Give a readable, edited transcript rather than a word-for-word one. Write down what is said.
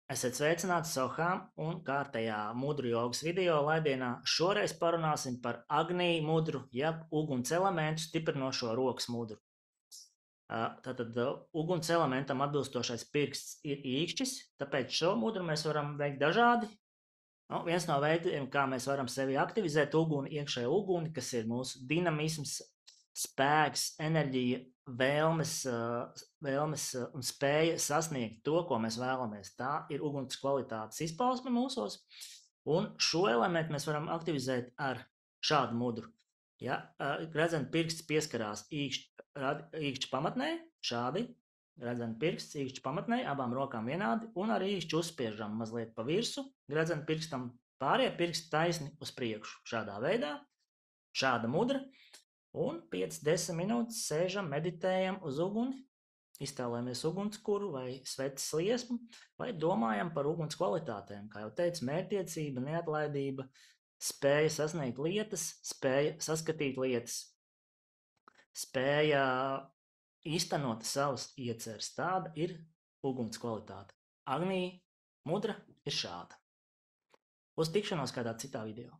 Esiet sveicināti Sohām un kārtējā mudru jogas video laidienā. Šoreiz parunāsim par Agni mudru, jeb uguns elementu stiprinošo rokas mudru. Tātad uguns elementam atbilstošais pirksts ir īkšķis, tāpēc šo mudru mēs varam veikt dažādi. Viens no veidiem, kā mēs varam sevi aktivizēt uguni, iekšējo uguni, kas ir mūsu dinamisms, spēks, enerģija, vēlmes un spēja sasniegt to, ko mēs vēlamies. Tā ir uguns kvalitātes izpausme mūsos, un šo elementu mēs varam aktivizēt ar šādu mudru. Ja, redzam, pirksts pieskarās īkšķa pamatnē, šādi, redzam, pirksts īkšķa pamatnē, abām rokām vienādi, un ar īkšķu uzspiežam mazliet pa virsu, redzam, pirkstam pārējie pirksti taisni uz priekšu, šādā veidā, šāda mudra. Un 5-10 minūtes sēžam, meditējam uz uguni, iztēlojamies ugunskura vai sveces liesmu, vai domājam par uguns kvalitātēm. Kā jau teicu, mērķtiecība, neatlaidība, spēja sasniegt lietas, spēja saskatīt lietas, spēja īstenot savas ieceres. Tāda ir uguns kvalitāte. Agni mudra ir šāda. Uz tikšanos kādā citā video.